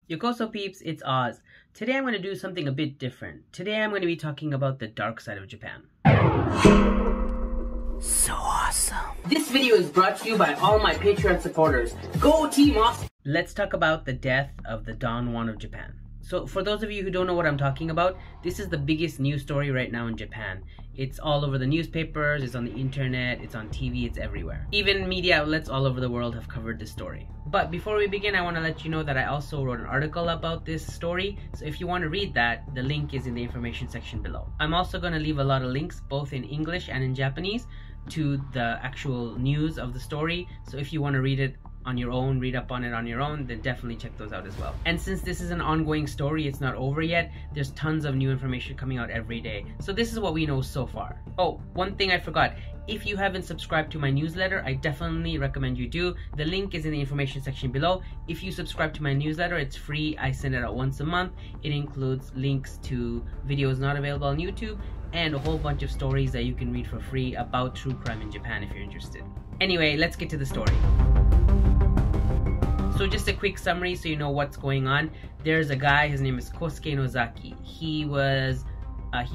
Yokoso peeps, it's Oz. Today I'm going to do something a bit different. Today I'm going to be talking about the dark side of Japan. So awesome. This video is brought to you by all my Patreon supporters. Go Team Awesome! Let's talk about the death of the Don Juan of Japan. So for those of you who don't know what I'm talking about, this is the biggest news story right now in Japan. It's all over the newspapers, it's on the internet, it's on TV, it's everywhere. Even media outlets all over the world have covered this story. But before we begin, I want to let you know that I also wrote an article about this story. So if you want to read that, the link is in the information section below. I'm also going to leave a lot of links, both in English and in Japanese, to the actual news of the story. So if you want to read it on your own, read up on it on your own, then definitely check those out as well. And since this is an ongoing story, it's not over yet, there's tons of new information coming out every day. So this is what we know so far. Oh, one thing I forgot. If you haven't subscribed to my newsletter, I definitely recommend you do. The link is in the information section below. If you subscribe to my newsletter, it's free. I send it out once a month. It includes links to videos not available on YouTube and a whole bunch of stories that you can read for free about true crime in Japan if you're interested. Anyway, let's get to the story. So just a quick summary so you know what's going on. There's a guy, his name is Kosuke Ozaki. He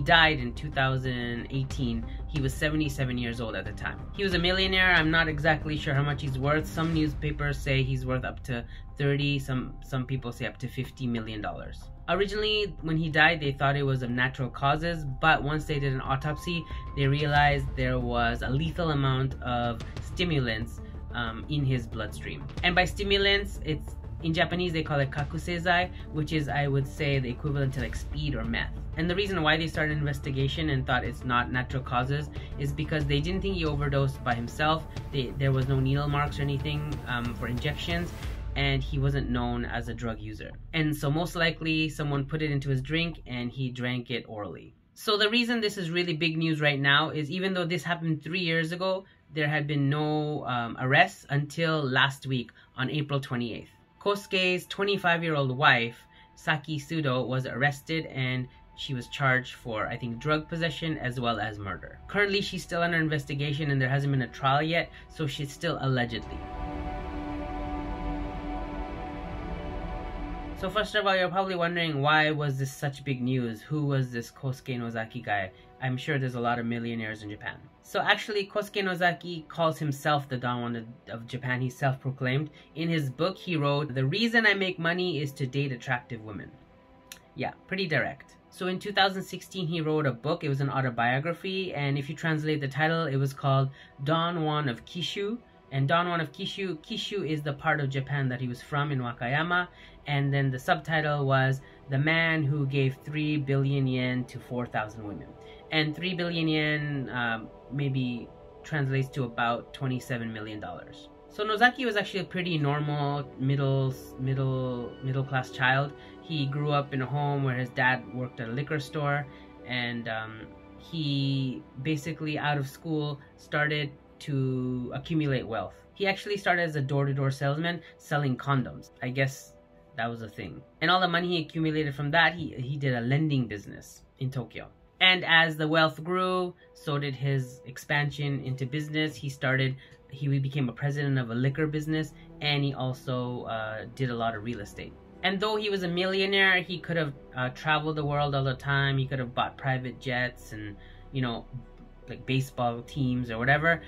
died in 2018. He was 77 years old at the time. He was a millionaire. I'm not exactly sure how much he's worth. Some newspapers say he's worth up to 30, some people say up to $50 million. Originally, when he died, they thought it was of natural causes, but once they did an autopsy, they realized there was a lethal amount of stimulants in his bloodstream. And by stimulants, it's in Japanese they call it kakusezai, which is, I would say, the equivalent to like speed or meth. And the reason why they started an investigation and thought it's not natural causes is because they didn't think he overdosed by himself. There was no needle marks or anything for injections, and he wasn't known as a drug user. And so most likely someone put it into his drink and he drank it orally. So the reason this is really big news right now is even though this happened 3 years ago, there had been no arrests until last week on April 28th. Kosuke's 25-year-old wife, Saki Sudo, was arrested and she was charged for, I think, drug possession as well as murder. Currently, she's still under investigation and there hasn't been a trial yet, so she's still allegedly. So first of all, you're probably wondering, why was this such big news? Who was this Kosuke Ozaki guy? I'm sure there's a lot of millionaires in Japan. So actually, Kosuke Ozaki calls himself the Don Juan of Japan. He's self-proclaimed. In his book, he wrote, "The reason I make money is to date attractive women." Yeah, pretty direct. So in 2016, he wrote a book. It was an autobiography, and if you translate the title, it was called Don Juan of Kishu. And Don Juan of Kishu, Kishu is the part of Japan that he was from in Wakayama. And then the subtitle was The Man Who Gave 3 billion yen to 4,000 women. And 3 billion yen maybe translates to about $27 million. So Nozaki was actually a pretty normal middle class child. He grew up in a home where his dad worked at a liquor store, and he basically out of school started to accumulate wealth. He actually started as a door-to-door salesman selling condoms. I guess that was a thing. And all the money he accumulated from that, he did a lending business in Tokyo. And as the wealth grew, so did his expansion into business. He became a president of a liquor business, and he also did a lot of real estate. And though he was a millionaire, he could have traveled the world all the time. He could have bought private jets and, you know, like baseball teams or whatever.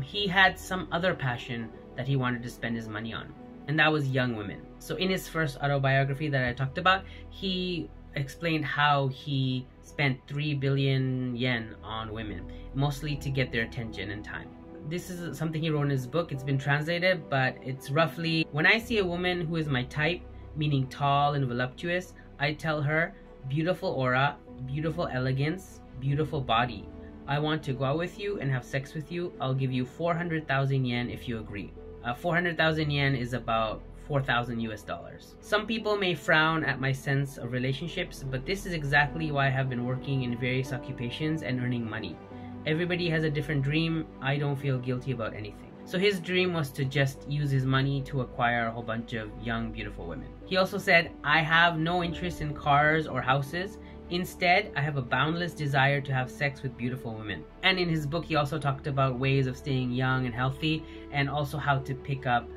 He had some other passion that he wanted to spend his money on, and that was young women. So in his first autobiography that I talked about, he explained how he spent 3 billion yen on women, mostly to get their attention and time. This is something he wrote in his book. It's been translated, but it's roughly, when I see a woman who is my type, meaning tall and voluptuous, I tell her, beautiful aura, beautiful elegance, beautiful body. I want to go out with you and have sex with you. I'll give you 400,000 yen if you agree. 400,000 yen is about 4,000 US dollars. Some people may frown at my sense of relationships, but this is exactly why I have been working in various occupations and earning money. Everybody has a different dream. I don't feel guilty about anything. So his dream was to just use his money to acquire a whole bunch of young, beautiful women. He also said, "I have no interest in cars or houses. Instead, I have a boundless desire to have sex with beautiful women." And in his book, he also talked about ways of staying young and healthy, and also how to pick up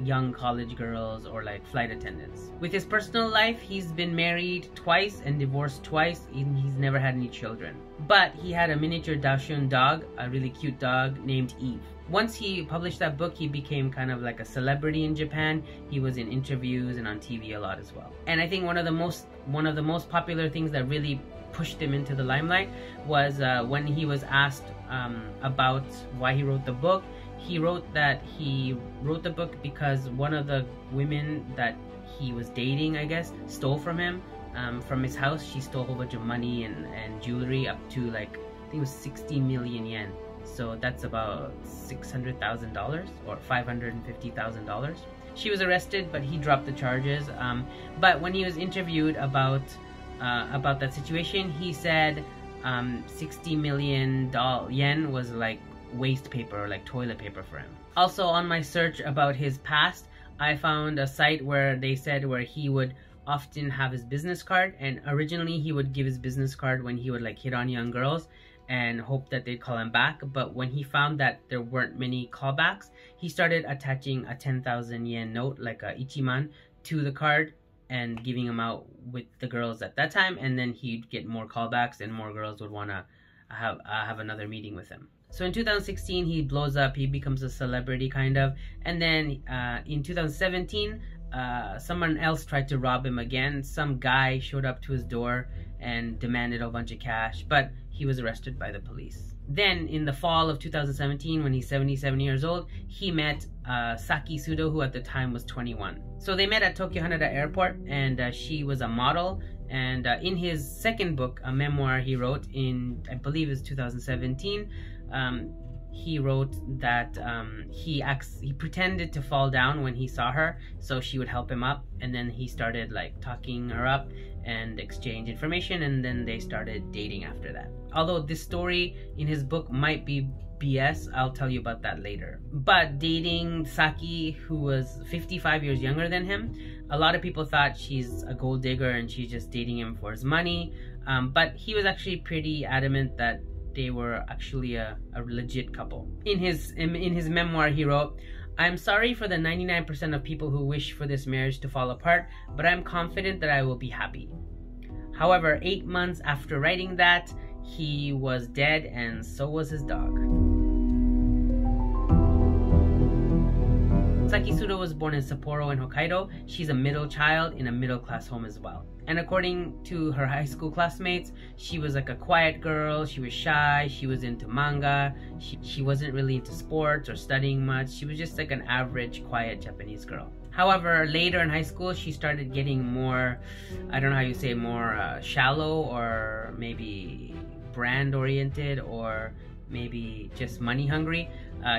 young college girls or like flight attendants. With his personal life, he's been married twice and divorced twice, and he's never had any children. But he had a miniature Daoshoon dog, a really cute dog named Eve. Once he published that book, he became kind of like a celebrity in Japan. He was in interviews and on TV a lot as well. And I think one of the most popular things that really pushed him into the limelight was when he was asked about why he wrote the book. He wrote that he wrote the book because one of the women that he was dating, I guess, stole from him, from his house. She stole a whole bunch of money and jewelry, up to like, I think it was 60 million yen. So that's about $600,000 or $550,000. She was arrested, but he dropped the charges. But when he was interviewed about that situation, he said 60 million yen was like waste paper, or like toilet paper for him. Also, on my search about his past, I found a site where they said where he would often have his business card, and originally he would give his business card when he would like hit on young girls and hope that they'd call him back. But when he found that there weren't many callbacks, he started attaching a 10,000 yen note, like a ichiman, to the card and giving them out with the girls at that time, and then he'd get more callbacks and more girls would want to have another meeting with him. So in 2016, he blows up, he becomes a celebrity kind of, and then in 2017, someone else tried to rob him again. Some guy showed up to his door and demanded a bunch of cash, but he was arrested by the police. Then in the fall of 2017, when he's 77 years old, he met Saki Sudo, who at the time was 21. So they met at Tokyo Haneda Airport, and she was a model. And in his second book, a memoir he wrote in, I believe it's 2017, he wrote that he pretended to fall down when he saw her so she would help him up, and then he started like talking her up and exchange information, and then they started dating after that. Although this story in his book might be BS, I'll tell you about that later. But dating Saki, who was 55 years younger than him, a lot of people thought she's a gold digger and she's just dating him for his money, but he was actually pretty adamant that they were actually a legit couple. In his memoir, he wrote, "I'm sorry for the 99% of people who wish for this marriage to fall apart, but I'm confident that I will be happy." However, 8 months after writing that, he was dead, and so was his dog. Saki Sudo was born in Sapporo in Hokkaido. She's a middle child in a middle-class home as well. And according to her high school classmates, she was like a quiet girl, she was shy, she was into manga, she wasn't really into sports or studying much. She was just like an average, quiet Japanese girl. However, later in high school, she started getting more, I don't know how you say, more shallow, or maybe brand-oriented, or maybe just money-hungry.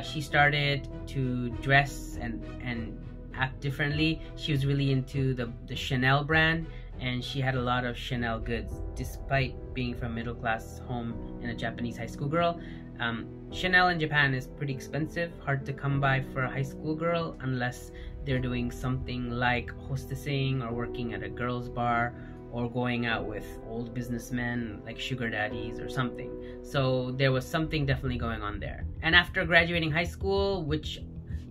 She started to dress and act differently. She was really into the Chanel brand, and she had a lot of Chanel goods, despite being from a middle-class home and a Japanese high school girl. Chanel in Japan is pretty expensive, hard to come by for a high school girl, unless they're doing something like hostessing or working at a girls' bar, or going out with old businessmen like sugar daddies or something. So there was something definitely going on there. And after graduating high school, which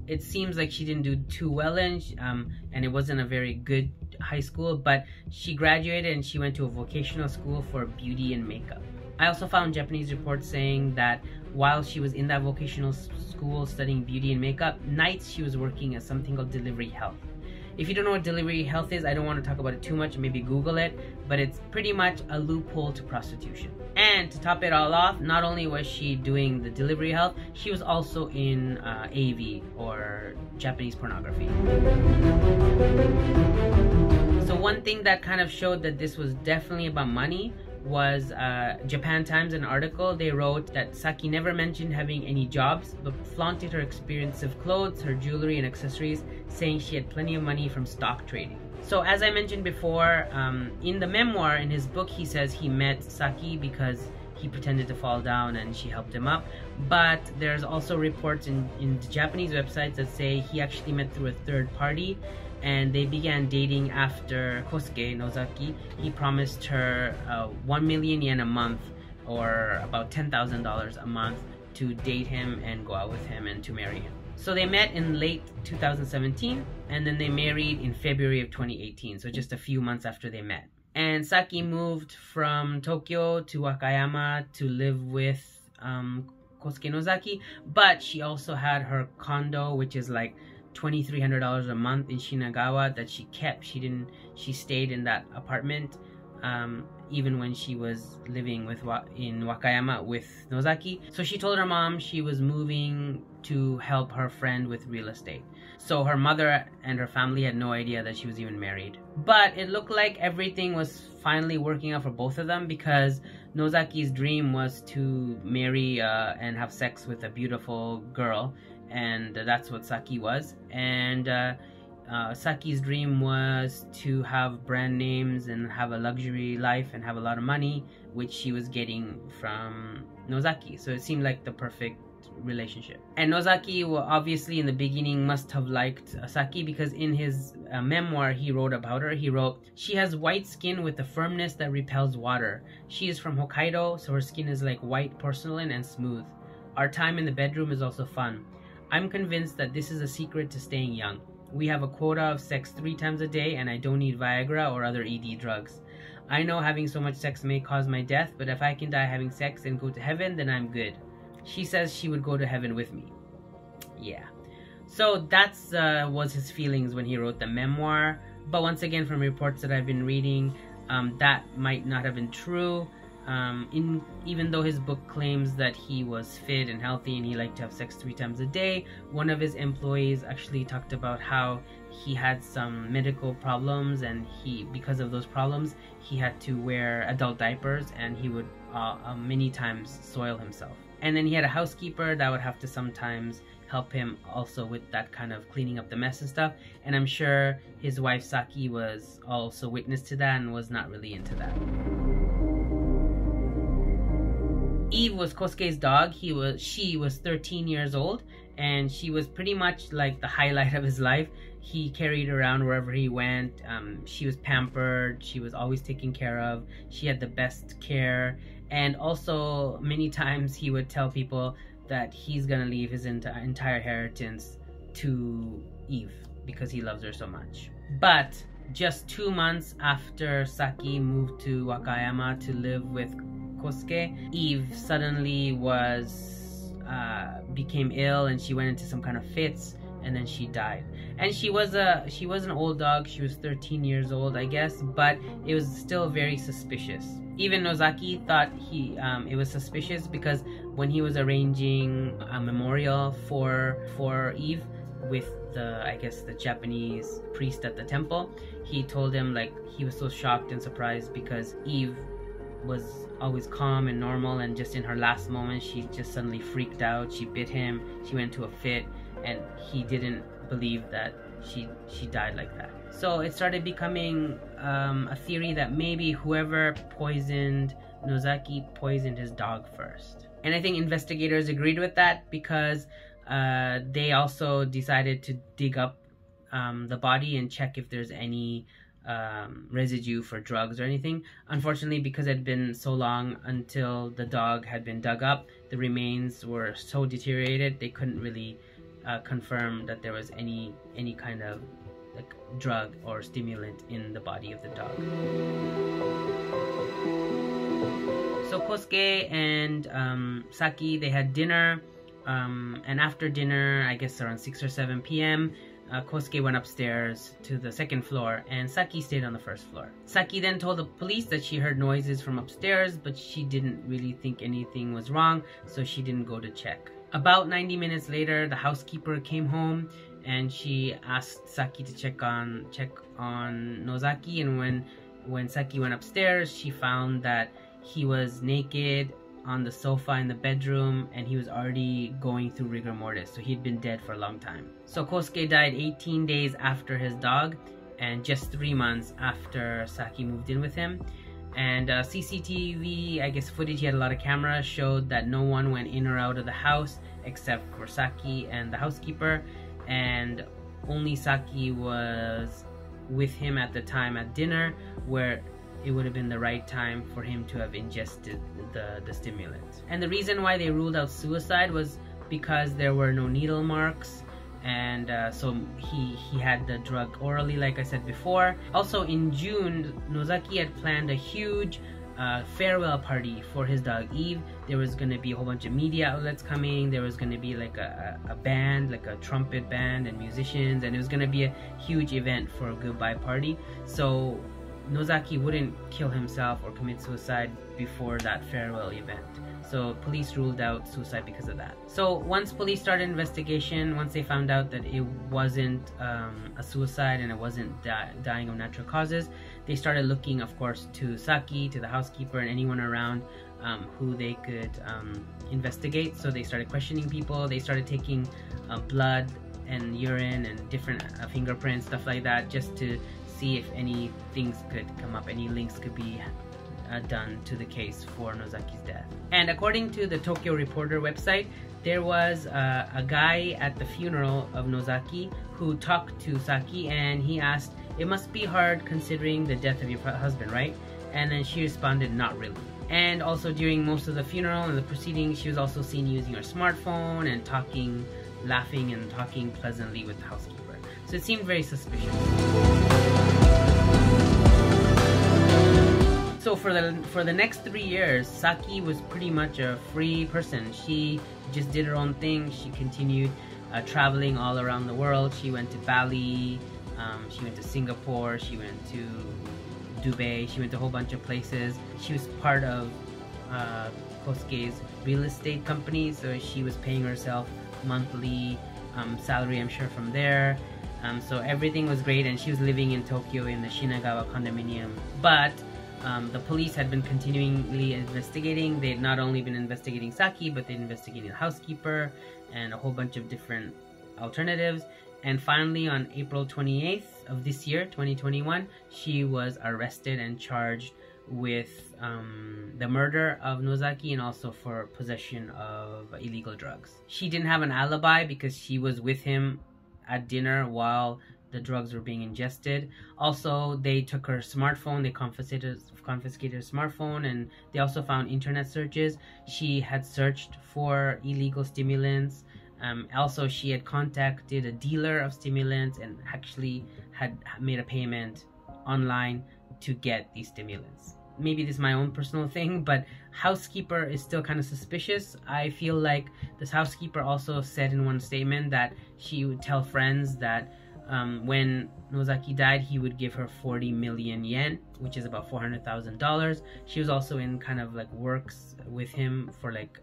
it seems like she didn't do too well in, and it wasn't a very good high school, but she graduated and she went to a vocational school for beauty and makeup. I also found Japanese reports saying that while she was in that vocational school studying beauty and makeup, nights she was working as something called delivery health. If you don't know what delivery health is, I don't want to talk about it too much, maybe Google it, but it's pretty much a loophole to prostitution. And to top it all off, not only was she doing the delivery health, she was also in AV, or Japanese pornography. So one thing that kind of showed that this was definitely about money was Japan Times, an article. They wrote that Saki never mentioned having any jobs, but flaunted her expensive clothes, her jewelry and accessories, saying she had plenty of money from stock trading. So as I mentioned before, in the memoir, in his book, he says he met Saki because he pretended to fall down and she helped him up. But there's also reports in the Japanese websites that say he actually met through a third party, and they began dating after Kosuke Ozaki. He promised her 1 million yen a month, or about $10,000 a month, to date him and go out with him and to marry him. So they met in late 2017, and then they married in February of 2018, so just a few months after they met. And Saki moved from Tokyo to Wakayama to live with Kosuke Ozaki, but she also had her condo, which is like $2,300 a month in Shinagawa, that she kept. She stayed in that apartment even when she was living in Wakayama with Nozaki. So she told her mom she was moving to help her friend with real estate. So her mother and her family had no idea that she was even married. But it looked like everything was finally working out for both of them, because Nozaki's dream was to marry and have sex with a beautiful girl, and that's what Saki was. And Saki's dream was to have brand names and have a luxury life and have a lot of money, which she was getting from Nozaki. So it seemed like the perfect relationship. And Nozaki, obviously in the beginning, must have liked Saki, because in his memoir he wrote about her. He wrote, "She has white skin with a firmness that repels water. She is from Hokkaido, so her skin is like white porcelain and smooth. Our time in the bedroom is also fun. I'm convinced that this is a secret to staying young. We have a quota of sex 3 times a day, and I don't need Viagra or other ED drugs. I know having so much sex may cause my death, but if I can die having sex and go to heaven, then I'm good. She says she would go to heaven with me." Yeah. So that's was his feelings when he wrote the memoir. But once again, from reports that I've been reading, that might not have been true. Even though his book claims that he was fit and healthy and he liked to have sex 3 times a day, one of his employees actually talked about how he had some medical problems, and because of those problems, he had to wear adult diapers, and he would many times soil himself. And then he had a housekeeper that would have to sometimes help him also with that kind of cleaning up the mess and stuff. And I'm sure his wife Saki was also witness to that and was not really into that. Eve was Kosuke's dog. She was 13 years old, and she was pretty much like the highlight of his life. He carried her around wherever he went. She was pampered. She was always taken care of. She had the best care. And also, many times he would tell people that he's gonna leave his entire inheritance to Eve because he loves her so much. But just 2 months after Saki moved to Wakayama to live with Kosuke, Eve suddenly became ill, and she went into some kind of fits, and then she died. And she was an old dog. She was 13 years old, I guess, but it was still very suspicious. Even Nozaki thought it was suspicious, because when he was arranging a memorial for Eve with the Japanese priest at the temple, he told him like he was so shocked and surprised because Eve was always calm and normal, and just in her last moment she just suddenly freaked out. She bit him, she went into a fit, and he didn't believe that she died like that. So it started becoming a theory that maybe whoever poisoned Nozaki poisoned his dog first. And I think investigators agreed with that, because they also decided to dig up the body and check if there's any residue for drugs or anything. Unfortunately, because it had been so long until the dog had been dug up, the remains were so deteriorated they couldn't really confirm that there was any kind of like drug or stimulant in the body of the dog. So Kosuke and Saki, they had dinner, and after dinner, I guess around 6 or 7 p.m., Kosuke went upstairs to the 2nd floor, and Saki stayed on the 1st floor. Saki then told the police that she heard noises from upstairs, but she didn't really think anything was wrong, so she didn't go to check. About 90 minutes later, the housekeeper came home, and she asked Saki to check on Nozaki, and when Saki went upstairs, she found that he was naked on the sofa in the bedroom, and he was already going through rigor mortis, so he'd been dead for a long time. So Kosuke died 18 days after his dog, and just 3 months after Saki moved in with him. And CCTV, I guess footage, he had a lot of cameras, showed that no one went in or out of the house except for Saki and the housekeeper, and only Saki was with him at the time at dinner, where it would have been the right time for him to have ingested the stimulant. And the reason why they ruled out suicide was because there were no needle marks, and so he had the drug orally, like I said before. Also in June, Nozaki had planned a huge farewell party for his dog Eve. There was going to be a whole bunch of media outlets coming. There was going to be like a band, like a trumpet band and musicians, and it was going to be a huge event for a goodbye party. So Nozaki wouldn't kill himself or commit suicide before that farewell event. So police ruled out suicide because of that. So once police started investigation, once they found out that it wasn't a suicide and it wasn't dying of natural causes, they started looking, of course, to Saki, to the housekeeper, and anyone around who they could investigate. So they started questioning people. They started taking blood and urine and different fingerprints, stuff like that, just to see if any things could come up, any links could be done to the case for Nozaki's death. And according to the Tokyo Reporter website, there was a guy at the funeral of Nozaki who talked to Saki, and he asked, "It must be hard considering the death of your husband, right?" And then she responded, "Not really." And also during most of the funeral and the proceedings, she was also seen using her smartphone and laughing and talking pleasantly with the housekeeper. So it seemed very suspicious. So for the next 3 years, Saki was pretty much a free person. She just did her own thing. She continued traveling all around the world. She went to Bali, she went to Singapore, she went to Dubai, she went to a whole bunch of places. She was part of Kosuke's real estate company, so she was paying herself monthly salary, I'm sure, from there. So everything was great, and she was living in Tokyo in the Shinagawa condominium. But the police had been continually investigating. They had not only been investigating Saki, but they'd investigated the housekeeper and a whole bunch of different alternatives. And finally, on April 28th of this year, 2021, she was arrested and charged with the murder of Nozaki and also for possession of illegal drugs. She didn't have an alibi because she was with him at dinner while the drugs were being ingested. Also, they took her smartphone. They confiscated her smartphone, and they also found internet searches. She had searched for illegal stimulants. Also, she had contacted a dealer of stimulants and actually had made a payment online to get these stimulants. Maybe this is my own personal thing, but housekeeper is still kind of suspicious. I feel like this housekeeper also said in one statement that she would tell friends that when Nozaki died, he would give her 40 million yen, which is about $400,000. She was also in kind of like works with him for like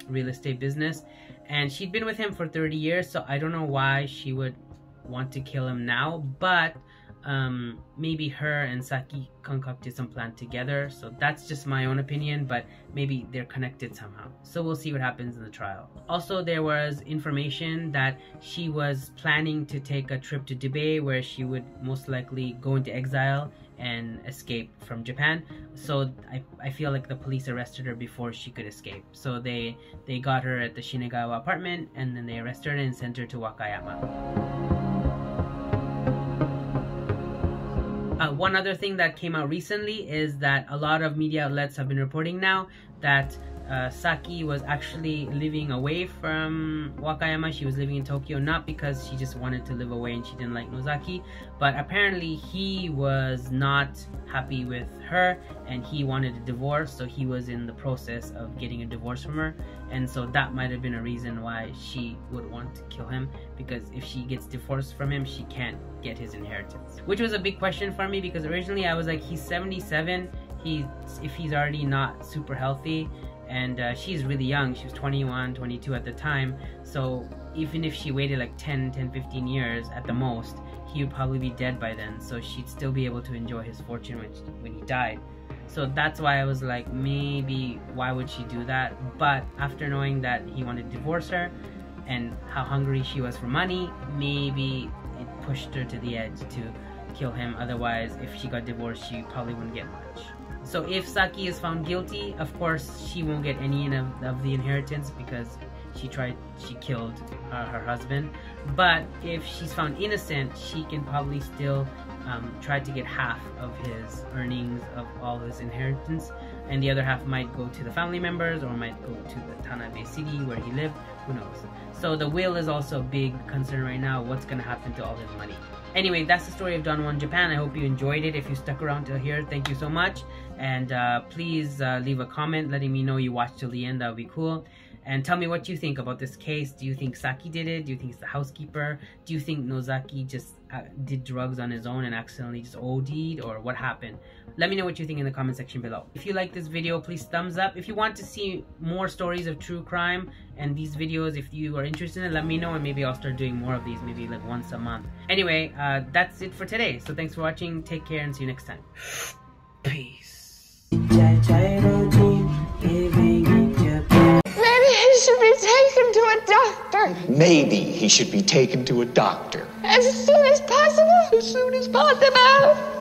real estate business, and she'd been with him for 30 years, so I don't know why she would want to kill him now, but maybe her and Saki concocted some plan together. So that's just my own opinion, but maybe they're connected somehow. So we'll see what happens in the trial. Also, there was information that she was planning to take a trip to Dubai where she would most likely go into exile and escape from Japan. So I feel like the police arrested her before she could escape. So they got her at the Shinagawa apartment, and then they arrested her and sent her to Wakayama. One other thing that came out recently is that a lot of media outlets have been reporting now that Saki was actually living away from Wakayama. She was living in Tokyo, not because she just wanted to live away and she didn't like Nozaki, but apparently he was not happy with her and he wanted a divorce, so he was in the process of getting a divorce from her. And so that might have been a reason why she would want to kill him, because if she gets divorced from him, she can't get his inheritance. Which was a big question for me, because originally I was like, he's 77, if he's already not super healthy, and she's really young. She was 21, 22 at the time, so even if she waited like 10-15 years at the most, he would probably be dead by then, so she'd still be able to enjoy his fortune when he died. So that's why I was like, maybe why would she do that? But after knowing that he wanted to divorce her and how hungry she was for money, maybe it pushed her to the edge to kill him. Otherwise, if she got divorced, she probably wouldn't get much. So if Saki is found guilty, of course she won't get any of the inheritance because she killed her husband. But if she's found innocent, she can probably still tried to get half of his earnings of all his inheritance, and the other half might go to the family members or might go to the Tanabe city where he lived, who knows. So the will is also a big concern right now, what's going to happen to all his money. Anyway, that's the story of Don Juan Japan. I hope you enjoyed it. If you stuck around till here, thank you so much. And please leave a comment letting me know you watched till the end. That would be cool. And tell me what you think about this case. Do you think Saki did it? Do you think it's the housekeeper? Do you think Nozaki just did drugs on his own and accidentally just OD'd? Or what happened? Let me know what you think in the comment section below. If you like this video, please thumbs up. If you want to see more stories of true crime and these videos, if you are interested in it, let me know and maybe I'll start doing more of these, maybe like once a month. Anyway, that's it for today. So thanks for watching. Take care and see you next time. Peace. Maybe he should be taken to a doctor. As soon as possible. As soon as possible.